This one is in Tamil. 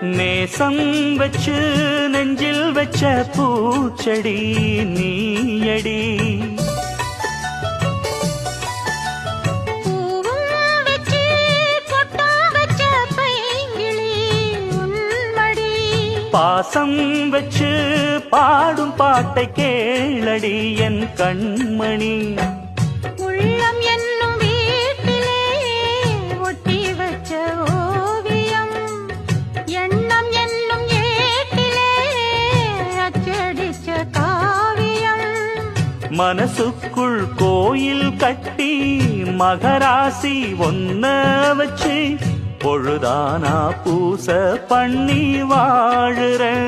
நேசம் வச்சு நெஞ்சில் வச்ச பூச்செடி நீயடி. பாசம் வச்சு பாடும் பாட்டை கேளடி என் கண்மணி. உள்ளம் என்னும் வீட்டிலே ஒட்டி வச்ச ஓவியம், எண்ணம் என்னும் ஏட்டிலே அச்சடிச்ச காவியம். மனசுக்குள் கோயில் கட்டி மகராசி ஒன்ன வச்சு பொழுதானா பூச பண்ணி வாழுறேன்.